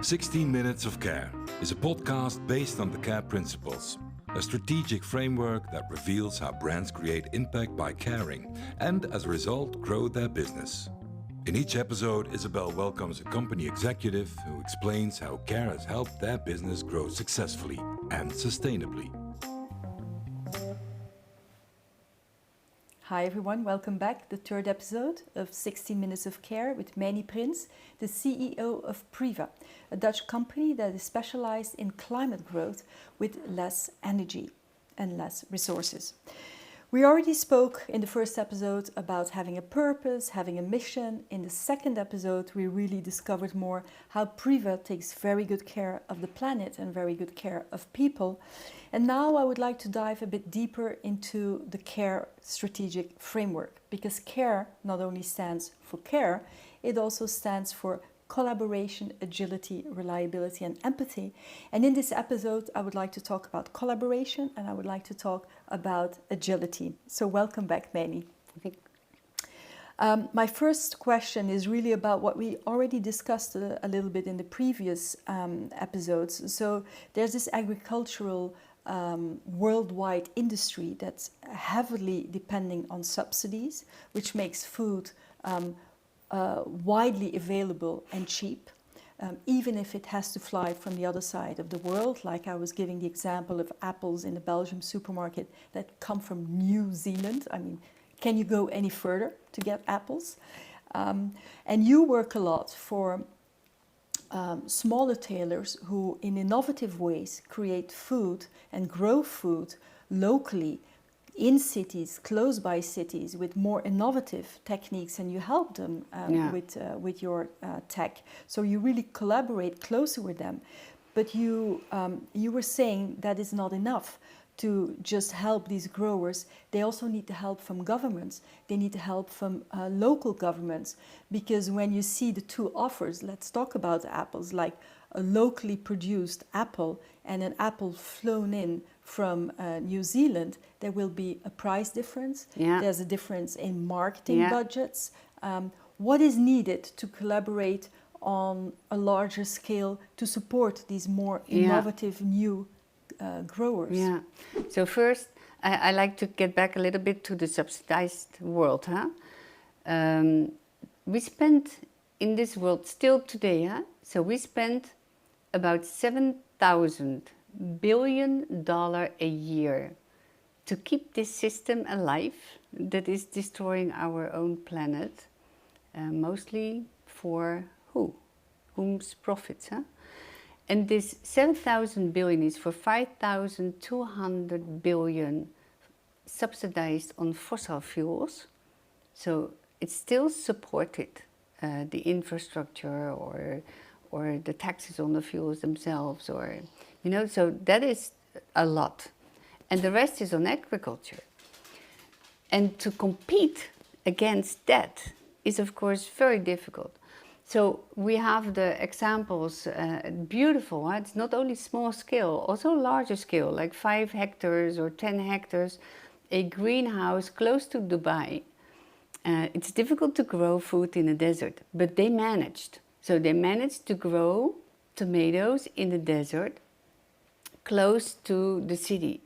16 Minutes of Care is a podcast based on the CARE principles, a strategic framework that reveals how brands create impact by caring and, as a result, grow their business. In each episode, Isabel welcomes a company executive who explains how care has helped their business grow successfully and sustainably. Hi everyone, welcome back. The third episode of 16 Minutes of Care with Meiny Prins, the CEO of Priva, a Dutch company that is specialized in climate growth with less energy and less resources. We already spoke in the first episode about having a purpose, having a mission. In the second episode, we really discovered more how Priva takes very good care of the planet and very good care of people. And now I would like to dive a bit deeper into the care strategic framework, because care not only stands for care, it also stands for collaboration, agility, reliability, and empathy. And in this episode, I would like to talk about collaboration and I would like to talk about agility. So welcome back, Meiny. My first question is really about what we already discussed a little bit in the previous episodes. So there's this agricultural worldwide industry that's heavily depending on subsidies, which makes food widely available and cheap, even if it has to fly from the other side of the world. Like I was giving the example of apples in the Belgium supermarket that come from New Zealand. I mean, can you go any further to get apples? And you work a lot for smaller tailors who in innovative ways create food and grow food locally in cities, close by cities, with more innovative techniques, and you help them with your tech. So you really collaborate closer with them. But you were saying that is not enough to just help these growers. They also need the help from governments. They need the help from local governments, because when you see the two offers, let's talk about apples, like a locally produced apple and an apple flown in from New Zealand, there will be a price difference. Yeah. There's a difference in marketing budgets. What is needed to collaborate on a larger scale to support these more innovative new growers? Yeah. So first, I like to get back a little bit to the subsidized world. We spend in this world still today, so we spend about $7,000 billion a year to keep this system alive that is destroying our own planet, mostly for whom's profits, And this 7,000 billion is for 5,200 billion subsidized on fossil fuels. So it's still supported, the infrastructure or the taxes on the fuels themselves, or, so that is a lot. And the rest is on agriculture. And to compete against that is, of course, very difficult. So we have the examples, beautiful. It's not only small scale, also larger scale, like 5 hectares or 10 hectares, a greenhouse close to Dubai. It's difficult to grow food in a desert, but they managed. So they managed to grow tomatoes in the desert close to the city.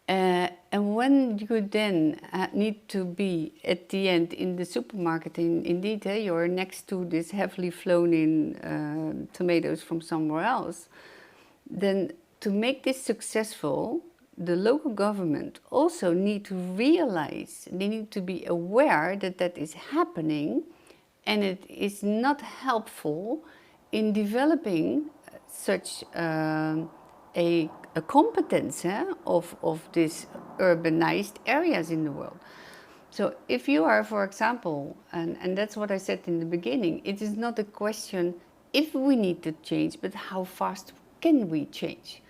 And when you then need to be at the end in the supermarket, indeed, you're next to this heavily flown in tomatoes from somewhere else, then to make this successful, the local government also need to realize, they need to be aware that that is happening, and it is not helpful in developing such a competence of these urbanized areas in the world. So if you are, for example, and that's what I said in the beginning, it is not a question if we need to change, but how fast can we change?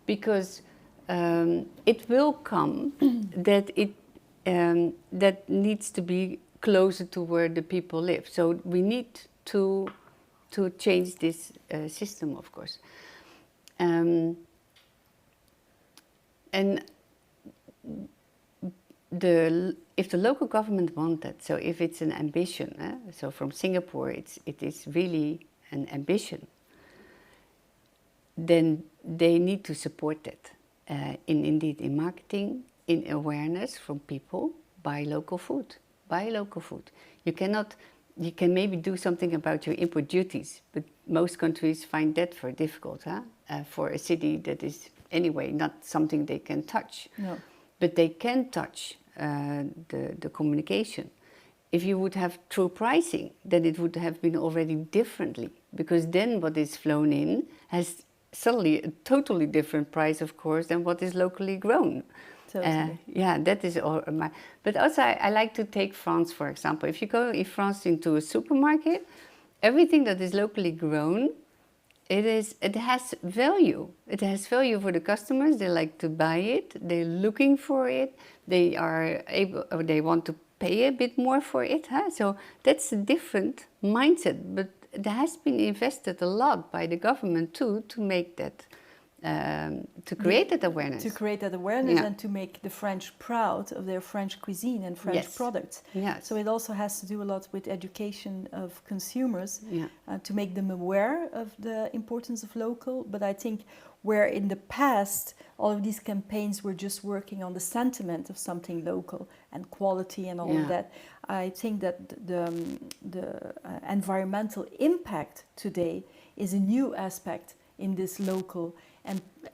Because it will come that that needs to be closer to where the people live. So we need to change this system, of course. And if the local government want that, so if it's an ambition, so from Singapore, it is really an ambition. then they need to support that in marketing, in awareness from people. Buy local food. Buy local food. You can maybe do something about your import duties, but most countries find that very difficult, for a city that is anyway not something they can touch. No. But they can touch the communication. If you would have true pricing, then it would have been already differently, because then what is flown in has suddenly a totally different price, of course, than what is locally grown. Totally. Yeah, that is all. But also, I like to take France, for example. If you go in France into a supermarket, everything that is locally grown, it has value. It has value for the customers. They like to buy it. They're looking for it. They are able, or they want to pay a bit more for it. So that's a different mindset. But there has been invested a lot by the government too to make that, to create that awareness. To create that awareness, Yeah. and to make the French proud of their French cuisine and French Yes. products. Yes. So it also has to do a lot with education of consumers, Yeah. to make them aware of the importance of local. But I think where in the past all of these campaigns were just working on the sentiment of something local and quality and all Yeah. of that, I think that the environmental impact today is a new aspect in this local,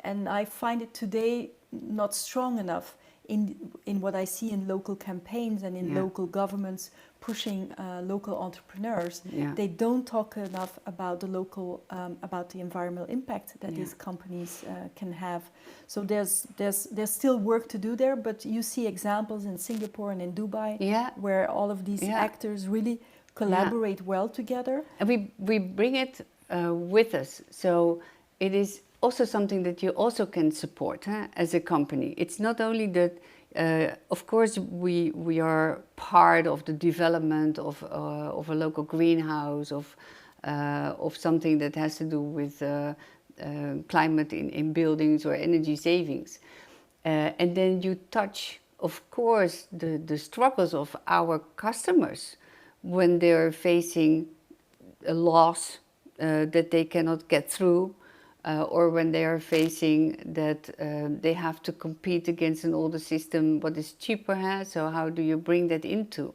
and I find it today not strong enough in what I see in local campaigns and in Yeah. local governments pushing local entrepreneurs. Yeah. They don't talk enough about the local, about the environmental impact that Yeah. these companies can have. So there's still work to do there, but you see examples in Singapore and in Dubai, Yeah. where all of these Yeah. actors really collaborate well together. And we bring it with us. So it is also something that you also can support, as a company. It's not only that, of course, we are part of the development of a local greenhouse, of something that has to do with climate in buildings or energy savings. And then you touch, of course, the struggles of our customers when they're facing a loss that they cannot get through, or when they are facing that they have to compete against an older system, what is cheaper, so how do you bring that into?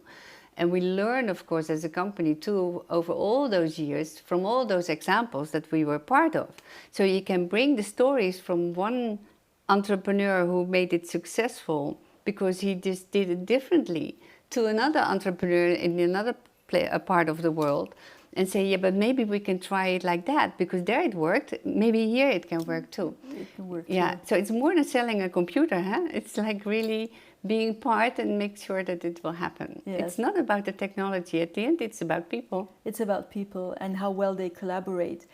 And we learn, of course, as a company too, over all those years, from all those examples that we were part of. So you can bring the stories from one entrepreneur who made it successful because he just did it differently, to another entrepreneur in another a part of the world, and say, yeah, but maybe we can try it like that, because there it worked, maybe here it can work too. It can work Yeah, too. so it's more than selling a computer, It's like really being part and make sure that it will happen. Yes. It's not about the technology at the end, it's about people. It's about people and how well they collaborate.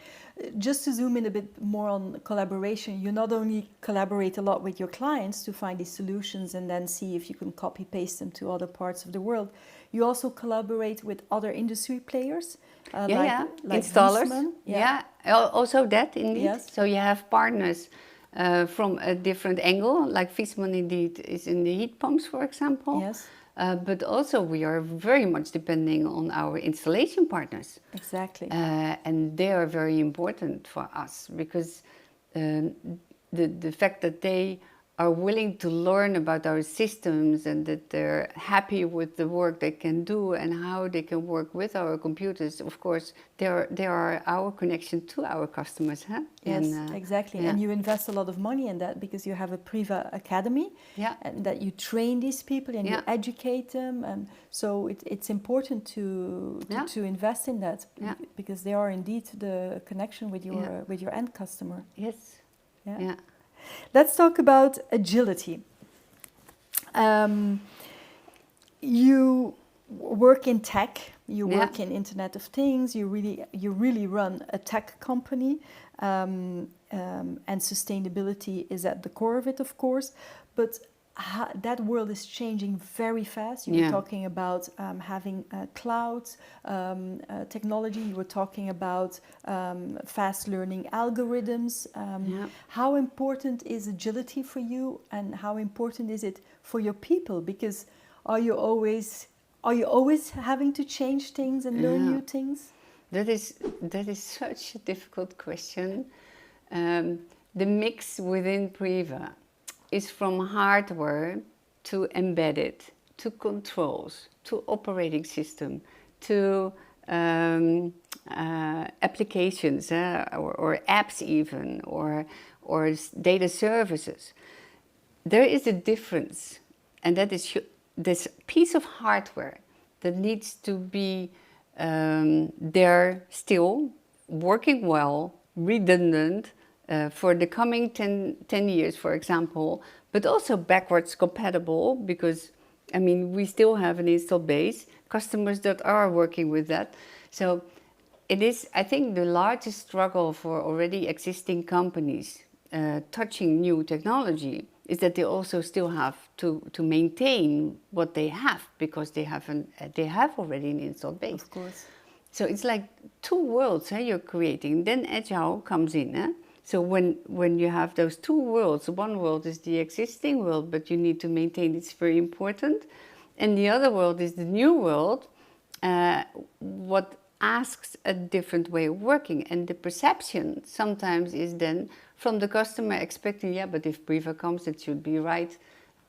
Just to zoom in a bit more on collaboration, you not only collaborate a lot with your clients to find these solutions and then see if you can copy paste them to other parts of the world, you also collaborate with other industry players, like installers. Viessmann. Also that indeed. Yes. So you have partners from a different angle, like Viessmann indeed is in the heat pumps, for example. Yes. But also we are very much depending on our installation partners. Exactly. And they are very important for us, because the fact that they are willing to learn about our systems and that they're happy with the work they can do and how they can work with our computers, of course, they are our connection to our customers. Yes, And, exactly. yeah. And you invest a lot of money in that because you have a Priva Academy, Yeah. and that you train these people and you Yeah. educate them. And so it's important Yeah. to invest in that, Yeah. because they are indeed the connection Yeah. with your end customer. Yes. Yeah. Yeah. Let's talk about agility. You work in tech, you Yeah. work in Internet of Things, you really run a tech company, and sustainability is at the core of it, of course. But that world is changing very fast. You were Yeah. talking about having cloud technology. You were talking about fast learning algorithms. Yeah. How important is agility for you, and how important is it for your people? Because are you always having to change things and learn Yeah. new things? That is such a difficult question. the mix within Priva is from hardware to embedded, to controls, to operating system, to applications or apps even, or data services. There is a difference, and that is this piece of hardware that needs to be there still, working well, redundant, for the coming 10 years, for example, but also backwards compatible, because, I mean, we still have an install base, customers that are working with that. So it is, I think, the largest struggle for already existing companies touching new technology is that they also still have to maintain what they have, because they have already an installed base. Of course. So it's like two worlds you're creating. Then Agile comes in. So when you have those two worlds, one world is the existing world, but you need to maintain, it's very important. And the other world is the new world, what asks a different way of working. And the perception sometimes is then from the customer expecting, yeah, but if Priva comes, it should be right,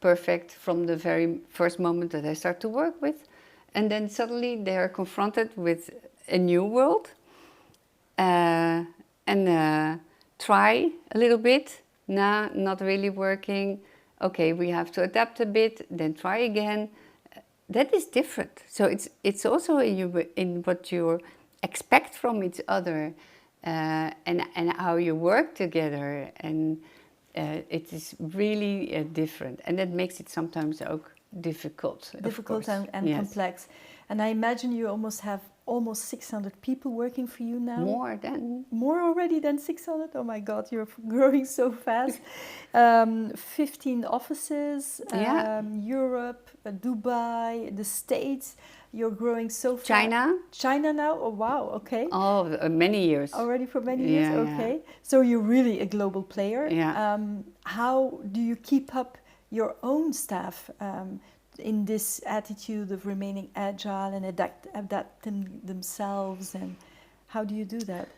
perfect from the very first moment that I start to work with. And then suddenly they are confronted with a new world, and try a little bit, nah, not really working, okay, we have to adapt a bit, then try again. That is different. So it's also in what you expect from each other, and how you work together, and it is really different, and that makes it sometimes ook difficult. Difficult and yes. complex. And I imagine you have almost 600 people working for you now. More already than 600? Oh my God, you're growing so fast. 15 offices, Europe, Dubai, the States. You're growing so fast. China now? Oh wow, okay. Oh, many years. Already for many years, okay. Yeah. So you're really a global player. Yeah. How do you keep up your own staff in this attitude of remaining agile and adapting themselves, and how do you do that?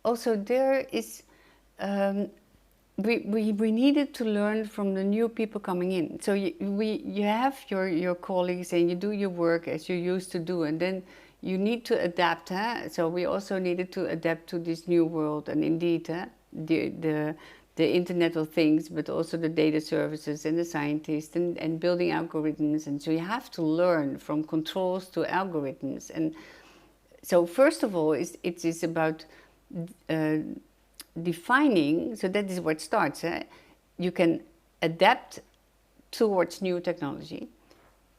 Also, there is we needed to learn from the new people coming in. So you have your colleagues and you do your work as you used to do, and then you need to adapt. So we also needed to adapt to this new world, and indeed the Internet of Things, but also the data services and the scientists and building algorithms. And so you have to learn from controls to algorithms. And so first of all, it is about defining, so that is where it starts. You can adapt towards new technology.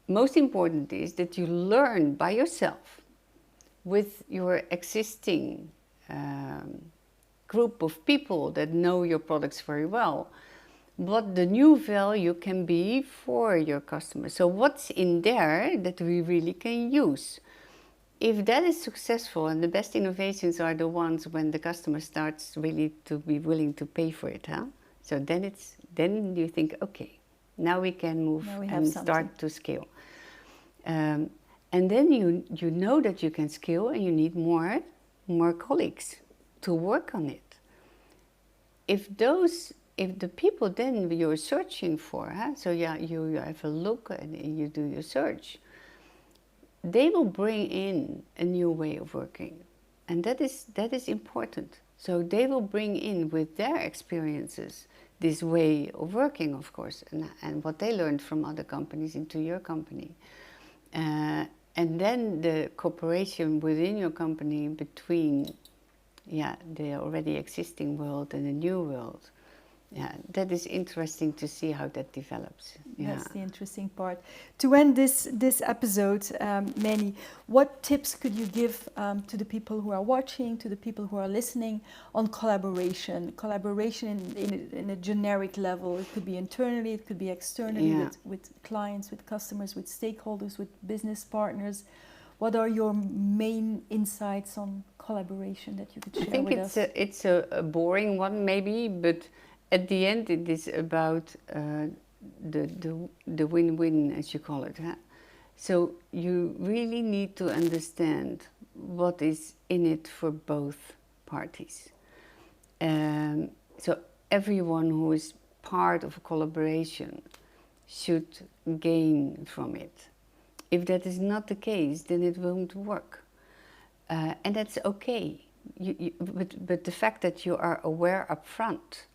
Most important is that you learn by yourself with your existing group of people that know your products very well, what the new value can be for your customers. So what's in there that we really can use? If that is successful, and the best innovations are the ones when the customer starts really to be willing to pay for it, so then you think, okay, now we can move and start to scale. And then you know that you can scale, and you need more colleagues to work on it. If the people then you're searching for, so yeah, you have a look and you do your search, they will bring in a new way of working, and that is important. So they will bring in with their experiences this way of working, of course, and what they learned from other companies into your company. And then the cooperation within your company between the already existing world and the new world. Yeah, that is interesting to see how that develops. Yeah. That's the interesting part. To end this episode, Meiny, what tips could you give to the people who are watching, to the people who are listening, on collaboration? Collaboration in a generic level. It could be internally, it could be externally, with clients, with customers, with stakeholders, with business partners. What are your main insights on collaboration that you could share with us? I think it's a boring one maybe, but at the end it is about the win-win, as you call it. So you really need to understand what is in it for both parties. So everyone who is part of a collaboration should gain from it. If that is not the case, then it won't work. And that's okay. But the fact that you are aware up front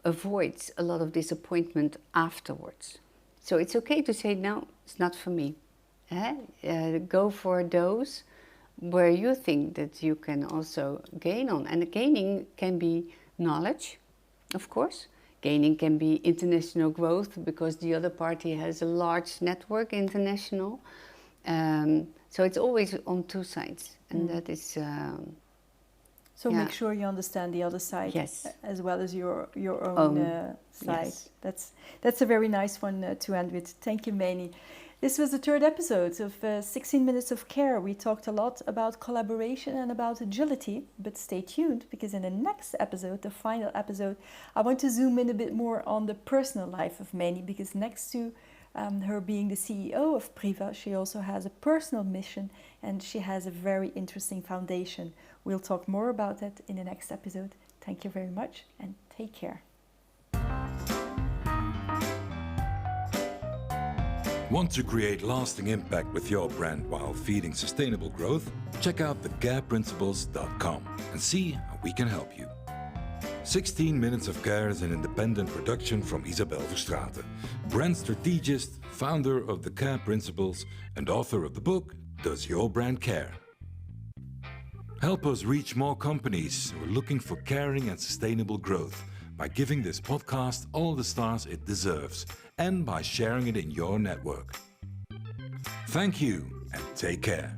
avoids a lot of disappointment afterwards. So it's okay to say, no, it's not for me. Go for those where you think that you can also gain on. And gaining can be knowledge, of course. Gaining can be international growth because the other party has a large network, international. So it's always on two sides. And that is... So make sure you understand the other side, yes, as well as your own side. Yes. That's a very nice one to end with. Thank you, Meiny. This was the third episode of 16 Minutes of Care. We talked a lot about collaboration and about agility, but stay tuned because in the next episode, the final episode, I want to zoom in a bit more on the personal life of Meiny, because next to her being the CEO of Priva, she also has a personal mission and she has a very interesting foundation. We'll talk more about that in the next episode. Thank you very much and take care. Want to create lasting impact with your brand while feeding sustainable growth? Check out thecareprinciples.com and see how we can help you. 16 Minutes of Care is an independent production from Isabel Verstraete, brand strategist, founder of the Care Principles, and author of the book, Does Your Brand Care? Help us reach more companies who are looking for caring and sustainable growth by giving this podcast all the stars it deserves and by sharing it in your network. Thank you and take care.